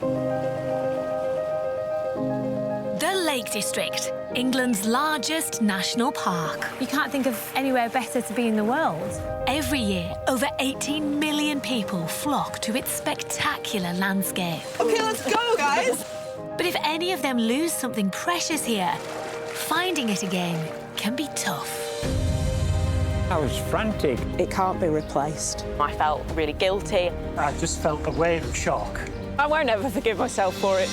The Lake District, England's largest national park. You can't think of anywhere better to be in the world. Every year, over 18 million people flock to its spectacular landscape. OK, let's go, guys. But if any of them lose something precious here, finding it again can be tough. I was frantic. It can't be replaced. I felt really guilty. I just felt a wave of shock. I won't ever forgive myself for it.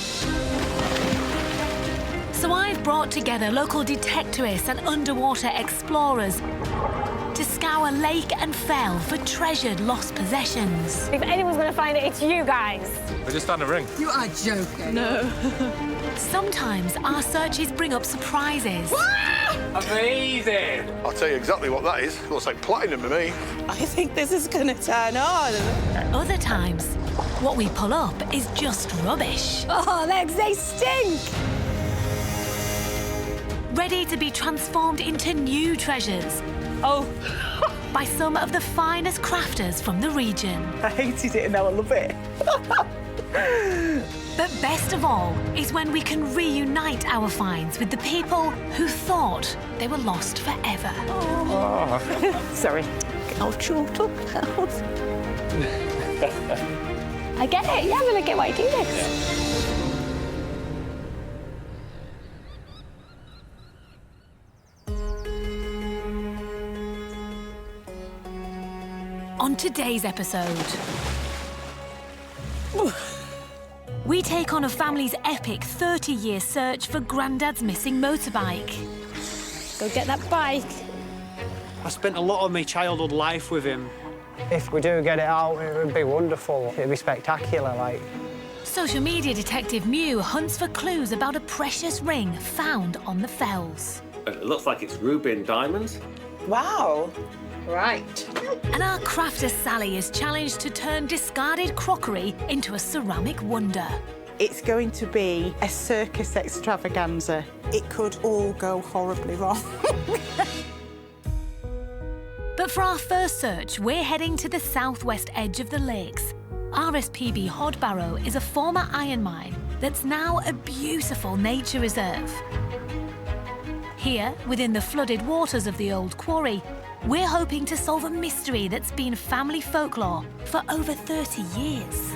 So I've brought together local detectives and underwater explorers to scour lake and fell for treasured lost possessions. If anyone's going to find it, it's you guys. We just found a ring. You are joking. No. Sometimes our searches bring up surprises. Amazing! I'll tell you exactly what that is. It looks like platinum to me. I think this is going to turn on. Other times, what we pull up is just rubbish. Oh, legs, they stink! Ready to be transformed into new treasures. Oh. By some of the finest crafters from the region. I hated it and now I love it. But best of all is when we can reunite our finds with the people who thought they were lost forever. Oh. Sorry. I'll short up. I get it. Yeah, I get why you do this. On today's episode, we take on a family's epic 30-year search for Granddad's missing motorbike. Go get that bike. I spent a lot of my childhood life with him. If we do get it out, it would be wonderful. It'd be spectacular, like. Social media detective Mew hunts for clues about a precious ring found on the fells. It looks like it's ruby and diamonds. Wow. Right. And our crafter Sally is challenged to turn discarded crockery into a ceramic wonder. It's going to be a circus extravaganza. It could all go horribly wrong. But for our first search, we're heading to the southwest edge of the lakes. RSPB Hodbarrow is a former iron mine that's now a beautiful nature reserve. Here, within the flooded waters of the old quarry, we're hoping to solve a mystery that's been family folklore for over 30 years.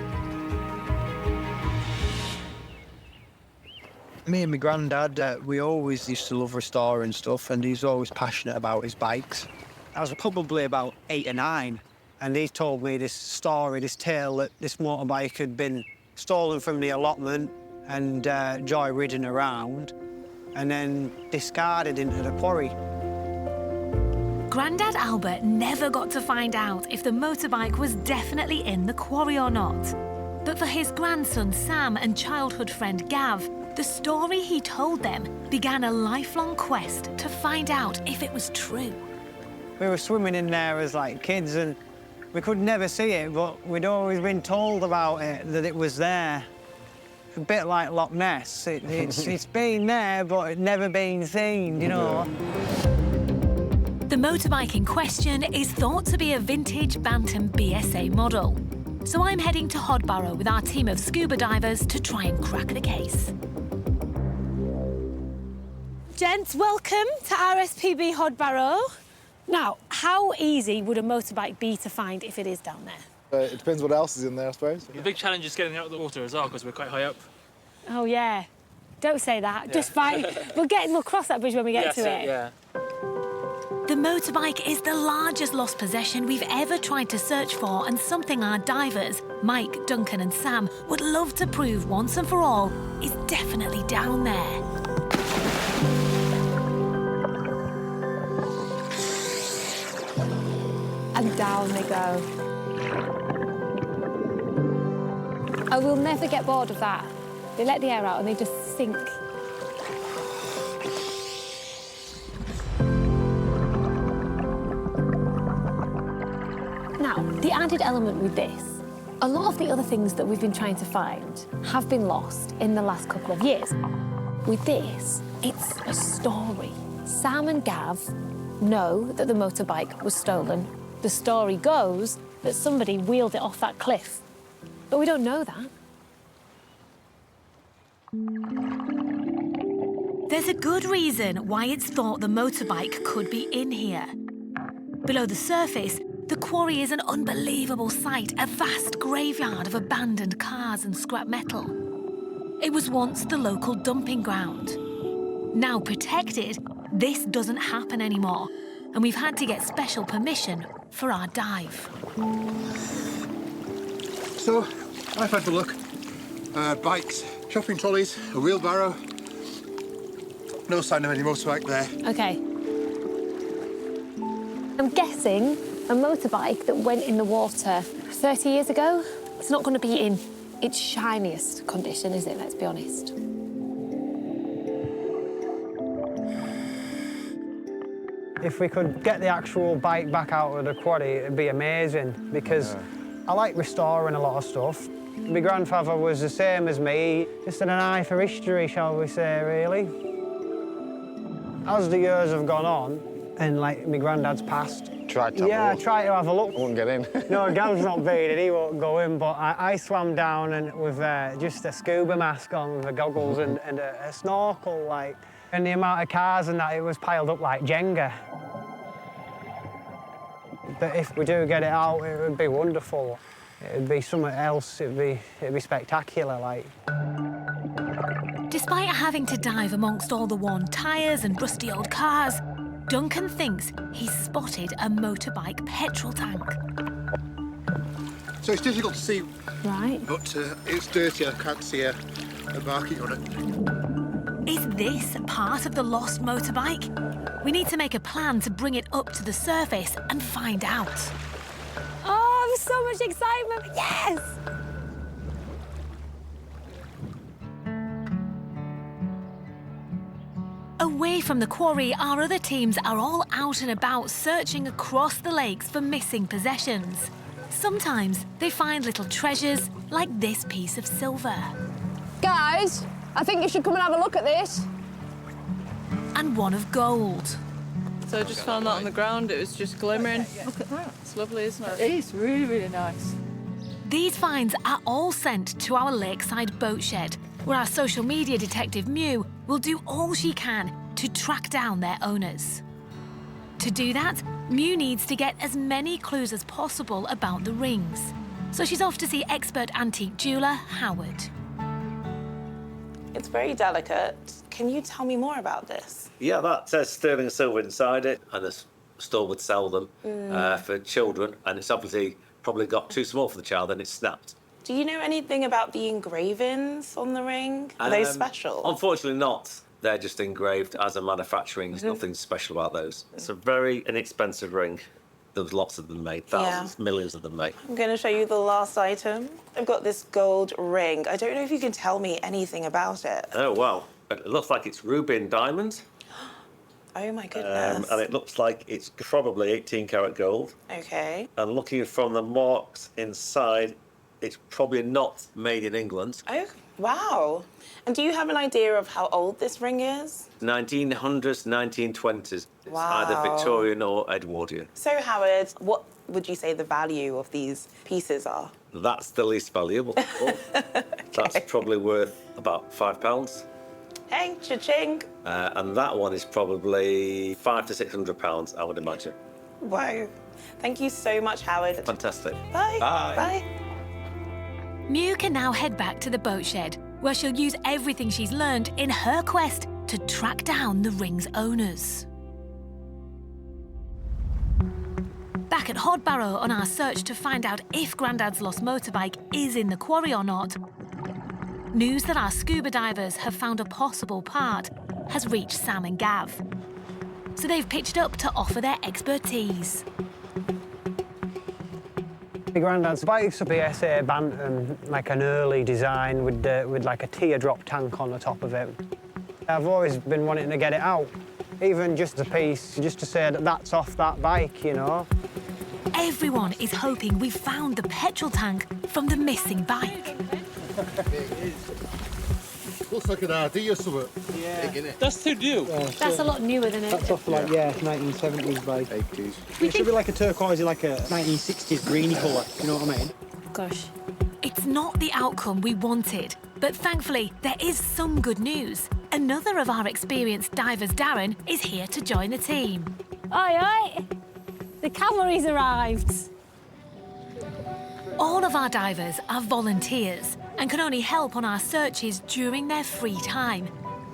Me and my granddad, we always used to love restoring stuff, and he's always passionate about his bikes. I was probably about 8 or 9, and he told me this story, this tale, that this motorbike had been stolen from the allotment and joy-ridden around, and then discarded into the quarry. Grandad Albert never got to find out if the motorbike was definitely in the quarry or not. But for his grandson Sam and childhood friend Gav, the story he told them began a lifelong quest to find out if it was true. We were swimming in there as, like, kids, and we could never see it, but we'd always been told about it, that it was there. A bit like Loch Ness. It's been there, but it's never been seen, you know? The motorbike in question is thought to be a vintage Bantam BSA model. So I'm heading to Hodbarrow with our team of scuba divers to try and crack the case. Gents, welcome to RSPB Hodbarrow. Now, how easy would a motorbike be to find if it is down there? It depends what else is in there, I suppose. The big challenge is getting out of the water as well, because we're quite high up. Oh, yeah. Don't say that. Yeah. Just fine. We'll cross that bridge when we get to it. Yeah. The motorbike is the largest lost possession we've ever tried to search for, and something our divers, Mike, Duncan and Sam, would love to prove once and for all is definitely down there. And down they go. Oh, we'll never get bored of that. They let the air out and they just sink. Now, the added element with this, a lot of the other things that we've been trying to find have been lost in the last couple of years. With this, it's a story. Sam and Gav know that the motorbike was stolen. The story goes that somebody wheeled it off that cliff. But we don't know that. There's a good reason why it's thought the motorbike could be in here. Below the surface, the quarry is an unbelievable sight, a vast graveyard of abandoned cars and scrap metal. It was once the local dumping ground. Now protected, this doesn't happen anymore, and we've had to get special permission for our dive. So, I've had a look. Bikes, shopping trolleys, a wheelbarrow. No sign of any motorbike there. OK. I'm guessing a motorbike that went in the water 30 years ago, it's not going to be in its shiniest condition, is it? Let's be honest. If we could get the actual bike back out of the quarry, it'd be amazing, because I like restoring a lot of stuff. My grandfather was the same as me, just had an eye for history, shall we say, really. As the years have gone on, and like my granddad's passed. Tried to have a Yeah, I look. tried to have a look. I wouldn't get in. No, Gav's not been in, he won't go in, but I swam down and with just a scuba mask on, with the goggles and a snorkel, like, and the amount of cars and that, it was piled up like Jenga. But if we do get it out, it would be wonderful. It'd be something else, it'd be spectacular, like. Despite having to dive amongst all the worn tyres and rusty old cars, Duncan thinks he's spotted a motorbike petrol tank. So it's difficult to see, Right. but it's dirty. I can't see a marking on it. Is this part of the lost motorbike? We need to make a plan to bring it up to the surface and find out. Oh, there's so much excitement. Yes! Away from the quarry, our other teams are all out and about searching across the lakes for missing possessions. Sometimes they find little treasures like this piece of silver. Guys, I think you should come and have a look at this. And one of gold. So I just found that on the ground. It was just glimmering. Look at that. It's lovely, isn't it? It is really, really nice. These finds are all sent to our lakeside boat shed, where our social media detective Mew will do all she can to track down their owners. To do that, Mew needs to get as many clues as possible about the rings. So she's off to see expert antique jeweller Howard. It's very delicate. Can you tell me more about this? Yeah, that says sterling silver inside it, and the store would sell them for children, and it's obviously probably got too small for the child, and it's snapped. Do you know anything about the engravings on the ring? Are they special? Unfortunately not. They're just engraved as a manufacturing. There's nothing special about those. It's a very inexpensive ring. There's lots of them made, thousands, millions of them made. I'm going to show you the last item. I've got this gold ring. I don't know if you can tell me anything about it. Oh, wow. It looks like it's ruby and diamonds. Oh, my goodness. And it looks like it's probably 18-karat gold. Okay. And looking from the marks inside, it's probably not made in England. Oh, wow. And do you have an idea of how old this ring is? 1900s, 1920s. Wow. It's either Victorian or Edwardian. So, Howard, what would you say the value of these pieces are? That's the least valuable. That's probably worth about £5. Hey, cha-ching. And that one is probably £500 to £600, I would imagine. Wow. Thank you so much, Howard. Fantastic. Bye. Bye. Bye. Mew can now head back to the boat shed, where she'll use everything she's learned in her quest to track down the ring's owners. Back at Hodbarrow on our search to find out if Granddad's lost motorbike is in the quarry or not, news that our scuba divers have found a possible part has reached Sam and Gav. So they've pitched up to offer their expertise. My granddad's bike's a BSA Bantam, like an early design with like a teardrop tank on the top of it. I've always been wanting to get it out, even just a piece, just to say that that's off that bike, you know. Everyone is hoping we've found the petrol tank from the missing bike. Looks like an RD or something. Yeah. Big, innit? That's too new. That's a lot newer than it. That's off like, yeah, 1970s bike. 80s. It should be like a turquoisey, like a 1960s greeny colour, you know what I mean? Gosh. It It's not the outcome we wanted, but thankfully there is some good news. Another of our experienced divers, Darren, is here to join the team. Oi, oi! The cavalry's arrived. All of our divers are volunteers and can only help on our searches during their free time.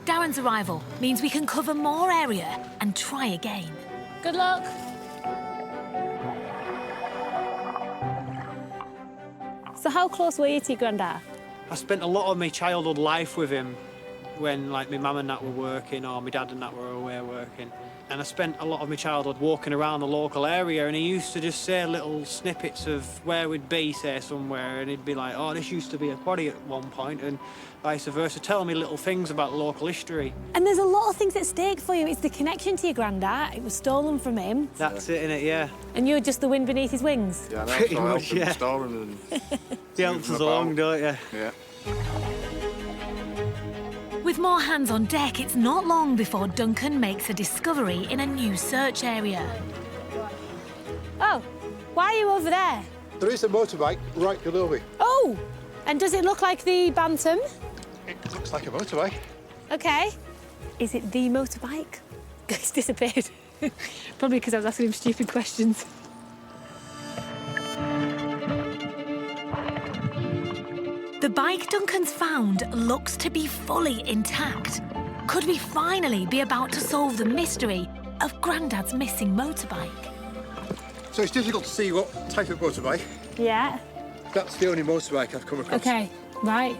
Darren's arrival means we can cover more area and try again. Good luck. So how close were you to your granddad? I spent a lot of my childhood life with him when, like, my mum and that were working or my dad and that were away working. And I spent a lot of my childhood walking around the local area, and he used to just say little snippets of where we'd be, say, somewhere, and he'd be like, oh, this used to be a quarry at one point, and vice versa, telling me little things about local history. And there's a lot of things at stake for you. It's the connection to your granddad. It was stolen from him. That's it, innit, yeah. And you're just the wind beneath his wings? Yeah, I know. Pretty so I much, help him yeah. store 'em and He helps us along, don't you? Yeah. With more hands on deck, it's not long before Duncan makes a discovery in a new search area. Oh, why are you over there? There is a motorbike right below me. Oh, and does it look like the Bantam? It looks like a motorbike. OK. Is it the motorbike? It's disappeared. Probably because I was asking him stupid questions. The bike Duncan's found looks to be fully intact. Could we finally be about to solve the mystery of Granddad's missing motorbike? So it's difficult to see what type of motorbike. Yeah. That's the only motorbike I've come across. OK, right.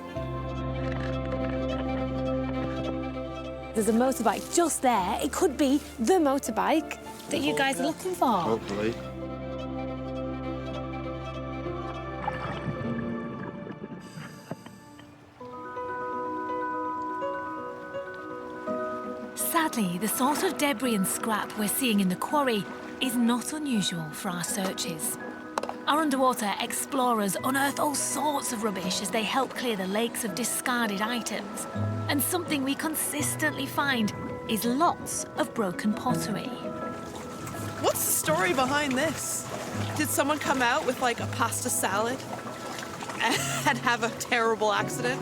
There's a motorbike just there. It could be the motorbike that you guys are looking for. Hopefully. Sadly, the sort of debris and scrap we're seeing in the quarry is not unusual for our searches. Our underwater explorers unearth all sorts of rubbish as they help clear the lakes of discarded items. And something we consistently find is lots of broken pottery. What's the story behind this? Did someone come out with like a pasta salad and have a terrible accident?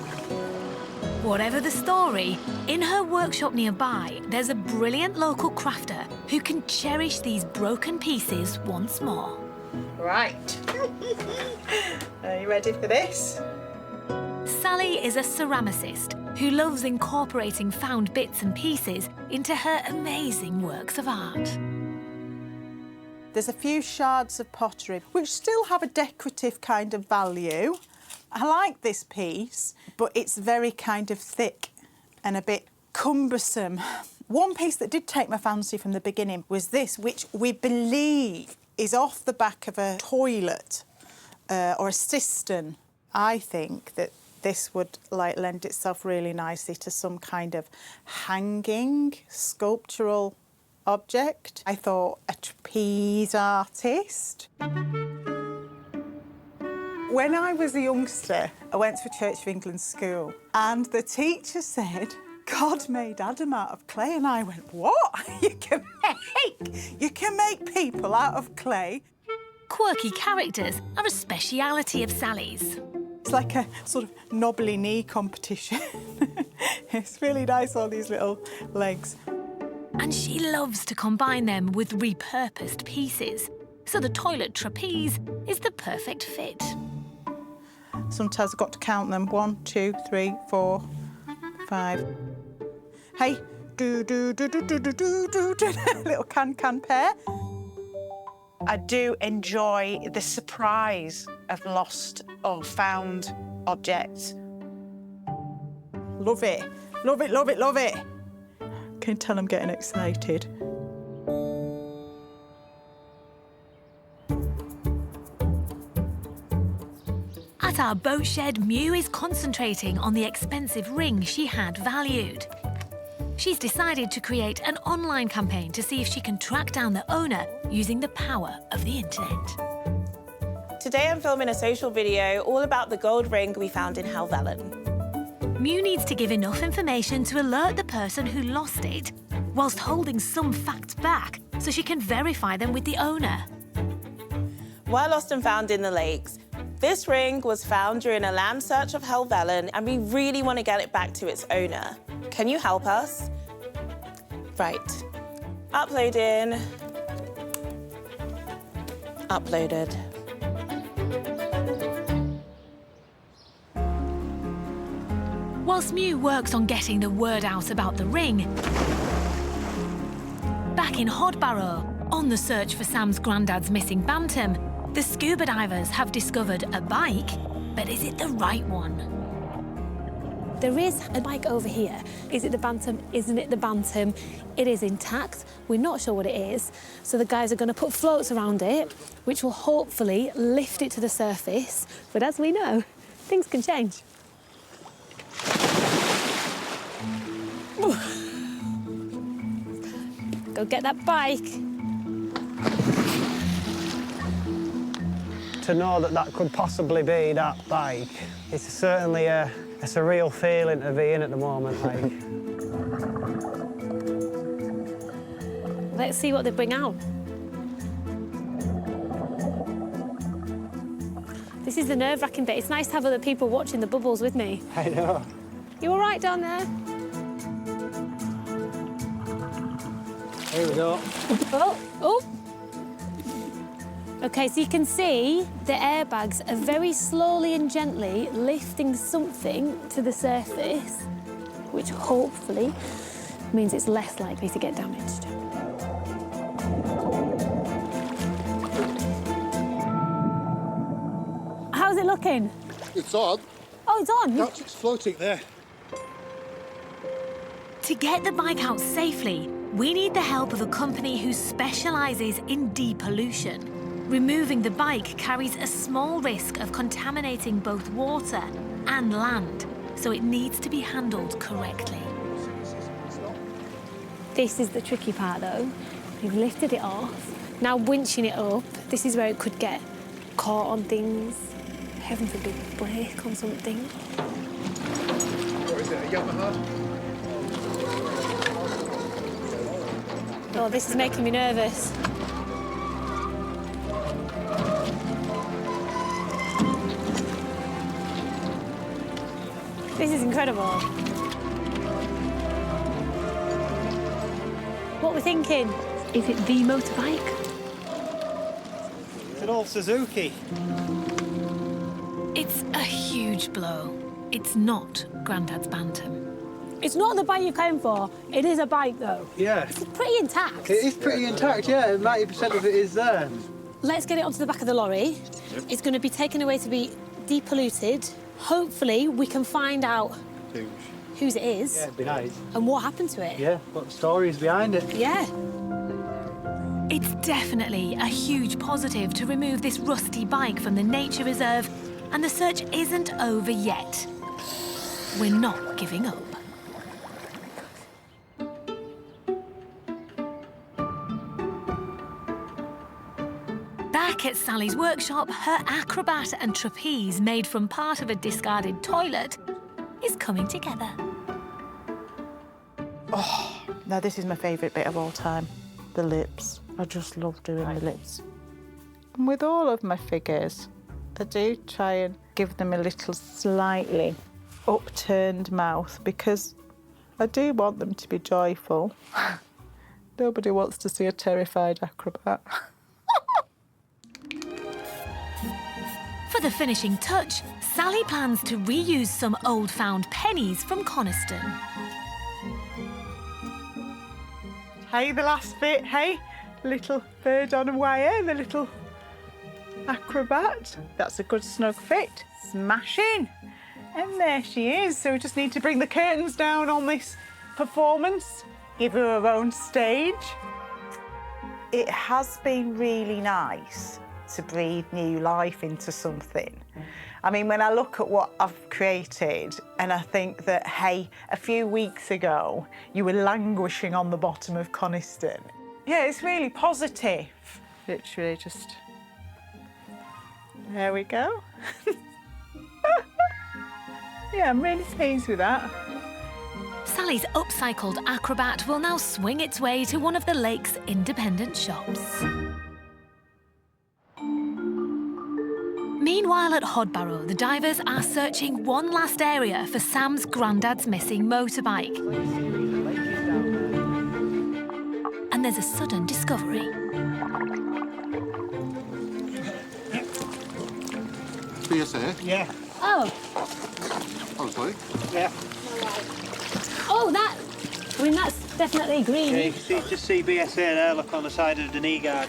Whatever the story, in her workshop nearby, there's a brilliant local crafter who can cherish these broken pieces once more. Right. Are you ready for this? Sally is a ceramicist who loves incorporating found bits and pieces into her amazing works of art. There's a few shards of pottery which still have a decorative kind of value. I like this piece, but it's very kind of thick and a bit cumbersome. One piece that did take my fancy from the beginning was this, which we believe is off the back of a toilet or a cistern. I think that this would lend itself really nicely to some kind of hanging sculptural object. I thought a trapeze artist. When I was a youngster, I went to a Church of England school and the teacher said, God made Adam out of clay, and I went, what? You can make people out of clay? Quirky characters are a speciality of Sally's. It's like a sort of knobbly knee competition. It's really nice, all these little legs. And she loves to combine them with repurposed pieces, so the toilet trapeze is the perfect fit. Sometimes I've got to count them. 1, 2, 3, 4, 5. Hey, do, little can pair. I do enjoy the surprise of lost or found objects. Love it. Love it, love it, love it. Can you tell I'm getting excited? At our boat shed, Mew is concentrating on the expensive ring she had valued. She's decided to create an online campaign to see if she can track down the owner using the power of the internet. Today I'm filming a social video all about the gold ring we found in Helvellyn. Mew needs to give enough information to alert the person who lost it, whilst holding some facts back so she can verify them with the owner. While lost and found in the lakes, This ring was found during a land search of Helvellyn, and we really want to get it back to its owner. Can you help us? Right. Uploading. Uploaded. Whilst Mew works on getting the word out about the ring, back in Hodbarrow, on the search for Sam's granddad's missing Bantam, the scuba divers have discovered a bike, but is it the right one? There is a bike over here. Is it the Bantam? Isn't it the Bantam? It is intact. We're not sure what it is. So the guys are going to put floats around it, which will hopefully lift it to the surface. But as we know, things can change. Go get that bike. To know that that could possibly be that bike, it's certainly a surreal feeling to be in at the moment. Like. Let's see what they bring out. This is the nerve-wracking bit. It's nice to have other people watching the bubbles with me. I know. You all right down there? Here we go. Oh, oh. OK, so you can see the airbags are very slowly and gently lifting something to the surface, which hopefully means it's less likely to get damaged. How's it looking? It's on. Oh, it's on. That's just floating there. To get the bike out safely, we need the help of a company who specialises in depollution. Removing the bike carries a small risk of contaminating both water and land, so it needs to be handled correctly. This is the tricky part, though. We've lifted it off. Now winching it up, this is where it could get caught on things. Heaven forbid, break on something. What is it, a Yamaha? Oh, this is making me nervous. This is incredible. What are we thinking? Is it the motorbike? It's an old Suzuki. It's a huge blow. It's not Granddad's Bantam. It's not the bike you came for. It is a bike, though. Yeah. It's pretty intact. It is pretty intact, yeah. 90% of it is there. Let's get it onto the back of the lorry. Yep. It's going to be taken away to be depolluted. Hopefully, we can find out whose it is. Yeah, it'd be nice. And what happened to it. Yeah, what the story is behind it. Yeah. It's definitely a huge positive to remove this rusty bike from the nature reserve, and the search isn't over yet. We're not giving up. Back at Sally's workshop, her acrobat and trapeze made from part of a discarded toilet is coming together. Oh, now this is my favourite bit of all time, the lips. I just love doing the lips. And with all of my figures, I do try and give them a little slightly upturned mouth because I do want them to be joyful. Nobody wants to see a terrified acrobat. For the finishing touch, Sally plans to reuse some old-found pennies from Coniston. Hey, the last bit, hey? Little bird on a wire, the little acrobat. That's a good snug fit. Smashing. And there she is. So we just need to bring the curtains down on this performance. Give her her own stage. It has been really nice to breathe new life into something. I mean, when I look at what I've created and I think that, hey, a few weeks ago, you were languishing on the bottom of Coniston. Yeah, it's really positive. Literally just, there we go. Yeah, I'm really pleased with that. Sally's upcycled acrobat will now swing its way to one of the lake's independent shops. Meanwhile at Hodbarrow, the divers are searching one last area for Sam's granddad's missing motorbike. And there's a sudden discovery. BSA? Yeah. Oh, Honestly. Yeah. oh, that. I mean, that's definitely green. Yeah, you can just see BSA there, look on the side of the knee guard.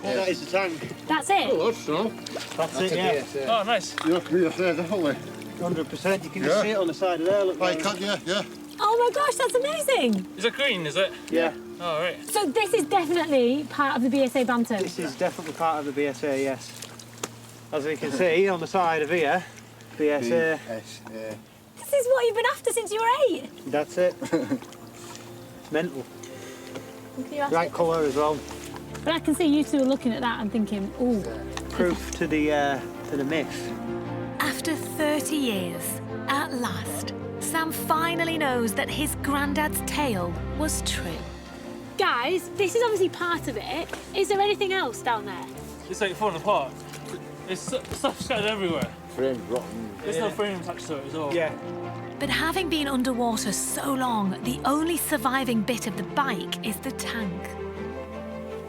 Oh, that is the tank. That's it. Oh, that's so. That's it, yeah. Oh, nice. Yeah, BSA, definitely. 100%. You can just see it on the side of there, look. I can't, yeah. Oh my gosh, that's amazing. Is it green, is it? Yeah. Oh, right. So this is definitely part of the BSA Bantam. This is definitely part of the BSA, yes. As we can see on the side of here, BSA. BSA. This is what you've been after since you were 8. That's it. It's mental. Right colour as well. But I can see you two are looking at that and thinking, ooh. Proof to the myth. After 30 years, at last, Sam finally knows that his granddad's tale was true. Guys, this is obviously part of it. Is there anything else down there? It's like falling apart. It's stuff scattered everywhere. Frames rotten. There's no frame attached to it as well. Yeah. But having been underwater so long, the only surviving bit of the bike is the tank.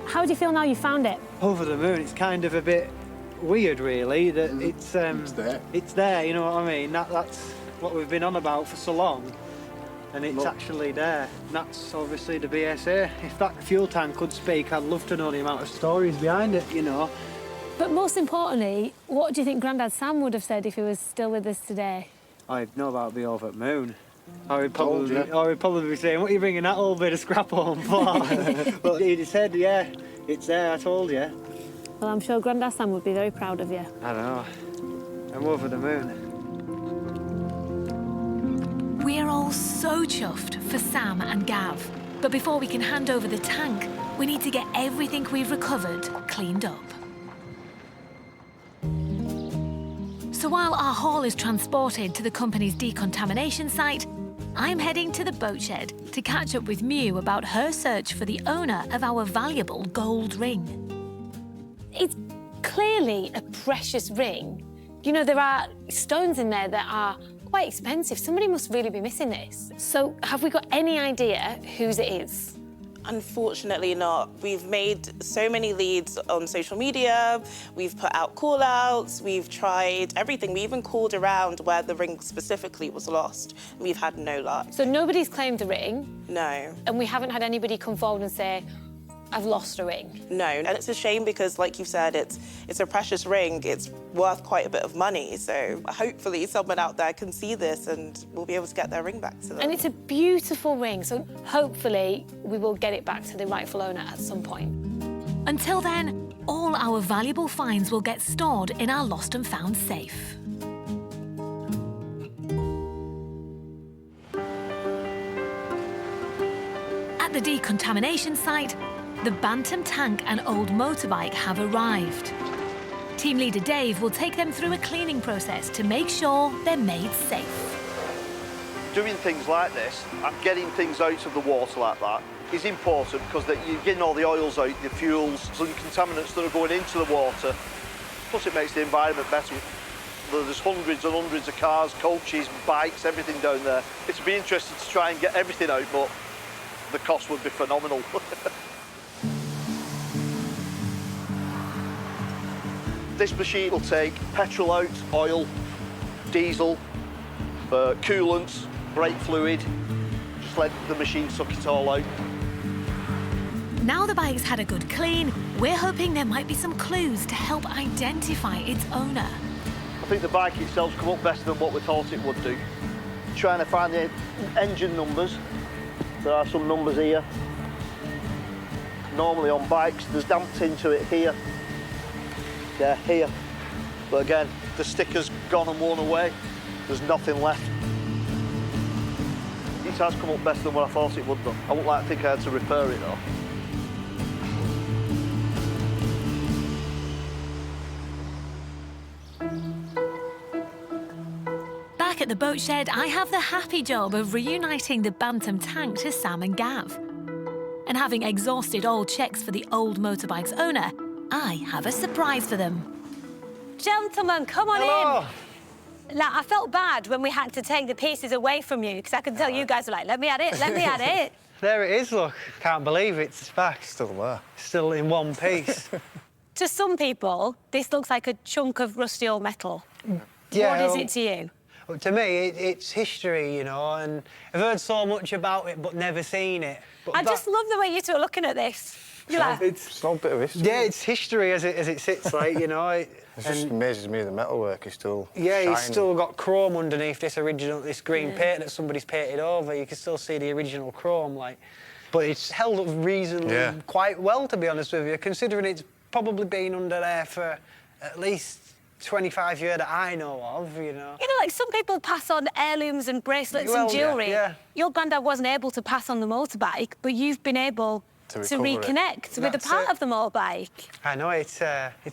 How do you feel now you found it? Over the moon, it's kind of a bit weird, really, that it's there. It's there, you know what I mean? That's what we've been on about for so long, and it's actually there. And that's obviously the BSA. If that fuel tank could speak, I'd love to know the amount of stories behind it, you know. But most importantly, what do you think Granddad Sam would have said if he was still with us today? I'd know about the over the moon. I would probably be saying, what are you bringing that old bit of scrap home for? But he said, yeah, it's there, I told you. Well, I'm sure Granddad Sam would be very proud of you. I know. I'm over the moon. We're all so chuffed for Sam and Gav. But before we can hand over the tank, we need to get everything we've recovered cleaned up. So while our haul is transported to the company's decontamination site, I'm heading to the boat shed to catch up with Mew about her search for the owner of our valuable gold ring. It's clearly a precious ring. You know, there are stones in there that are quite expensive. Somebody must really be missing this. So have we got any idea whose it is? Unfortunately not. We've made so many leads on social media, we've put out call-outs, we've tried everything. We even called around where the ring specifically was lost. We've had no luck. So nobody's claimed the ring? No. And we haven't had anybody come forward and say, I've lost a ring? No, and it's a shame because, like you said, it's a precious ring. It's worth quite a bit of money. So hopefully someone out there can see this and we'll be able to get their ring back to them. And it's a beautiful ring, so hopefully we will get it back to the rightful owner at some point. Until then, all our valuable finds will get stored in our lost and found safe. At the decontamination site, the Bantam tank and old motorbike have arrived. Team leader Dave will take them through a cleaning process to make sure they're made safe. Doing things like this, getting things out of the water like that, is important because you're getting all the oils out, the fuels, and contaminants that are going into the water. Plus it makes the environment better. There's hundreds and hundreds of cars, coaches, bikes, everything down there. It'd be interesting to try and get everything out, but the cost would be phenomenal. This machine will take petrol out, oil, diesel, coolant, brake fluid. Just let the machine suck it all out. Now the bike's had a good clean, we're hoping there might be some clues to help identify its owner. I think the bike itself's come up better than what we thought it would do. Trying to find the engine numbers. There are some numbers here. Normally on bikes, there's damped into it here. Yeah, here. But again, the sticker's gone and worn away. There's nothing left. It has come up better than what I thought it would though. I wouldn't like to think I had to repair it though. Back at the boat shed, I have the happy job of reuniting the Bantam tank to Sam and Gav. And having exhausted all checks for the old motorbike's owner, I have a surprise for them. Gentlemen, come on Hello. in. Now, I felt bad when we had to take the pieces away from you, because I could tell you guys were like, let me at it, let me at it. There it is, look. Can't believe it's back. Still there. Still in one piece. To some people, this looks like a chunk of rusty old metal. Yeah, What is well, it to you? Well, to me, it's history, you know, and I've heard so much about it but never seen it. But I just love the way you two are looking at this. You're like, It's all a bit of history. Yeah, it's history as it sits, like, you know. It just amazes me the metalwork is still Yeah, shiny. you've still got chrome underneath this green paint that somebody's painted over. You can still see the original chrome, like. But it's held up reasonably quite well, to be honest with you, considering it's probably been under there for at least 25 years that I know of, you know. you know, like some people pass on heirlooms and bracelets and jewellery. Yeah. Your granddad wasn't able to pass on the motorbike, but you've been able to reconnect with a part of the motorbike. I know, it's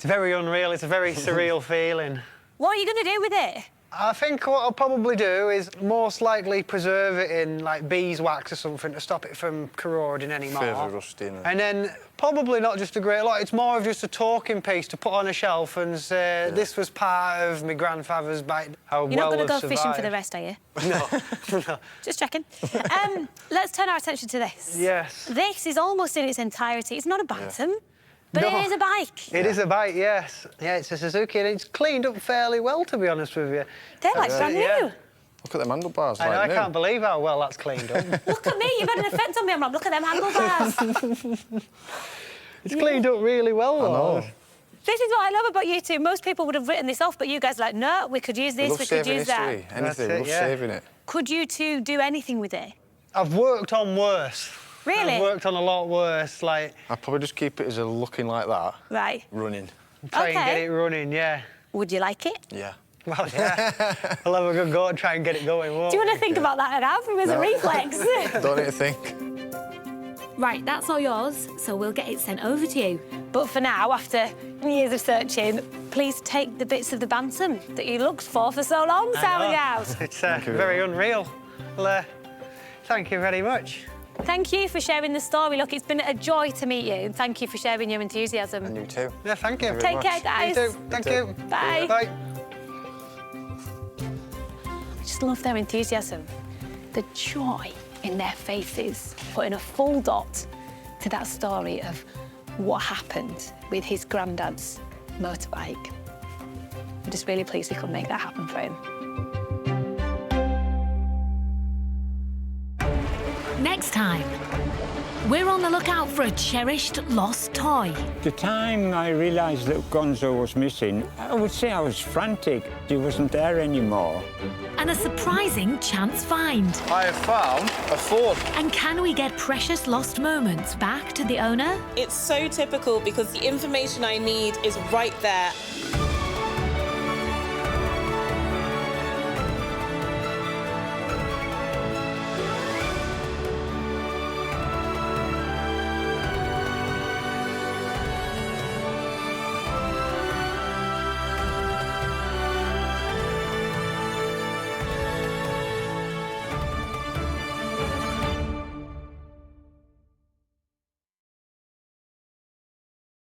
very unreal. It's a very surreal feeling. What are you going to do with it? I think what I'll probably do is most likely preserve it in, like, beeswax or something to stop it from corroding anymore. Favour rusting. And then probably not just a great lot, it's more of just a talking piece to put on a shelf and say, this was part of my grandfather's bike. How You're not going to go survived. fishing for the rest, are you? No, no. Just checking. Let's turn our attention to this. Yes. This is almost in its entirety. It's not a Bantam, but No. it is a bike. It is a bike, yes. Yeah, it's a Suzuki, and it's cleaned up fairly well, to be honest with you. They're like brand new. Yeah. Look at them handlebars, I know, like I can't believe how well that's cleaned up. Look at me, you've had an effect on me, I'm like, look at them handlebars. It's cleaned up really well, though. This is what I love about you two. Most people would have written this off, but you guys are like, no, we could use this, we could use that. Anything, That's it, love yeah. saving it. Could you two do anything with it? I've worked on worse. Really? I've worked on a lot worse, like... I'd probably just keep it as a looking like that. Right. Running. Try and get it running, yeah. Would you like it? Yeah. Well, yeah. I'll have a good go and try and get it going, won't Do you want to think about that now? It was a reflex. Don't need to think. Right, that's all yours, so we'll get it sent over to you. But for now, after years of searching, please take the bits of the Bantam that you looked for so long, Sam and Gav. It's very unreal. Well, thank you very much. Thank you for sharing the story. Look, it's been a joy to meet you, and thank you for sharing your enthusiasm. And you too. Yeah, thank you. Take care, guys. You too. Thank you. Bye. Bye. I just love their enthusiasm, the joy in their faces, putting a full dot to that story of what happened with his granddad's motorbike. I'm just really pleased we could make that happen for him. Next time, we're on the lookout for a cherished lost toy. The time I realised that Gonzo was missing, I would say I was frantic. He wasn't there anymore. And a surprising chance find. I have found a Ford. And can we get precious lost moments back to the owner? It's so typical because the information I need is right there.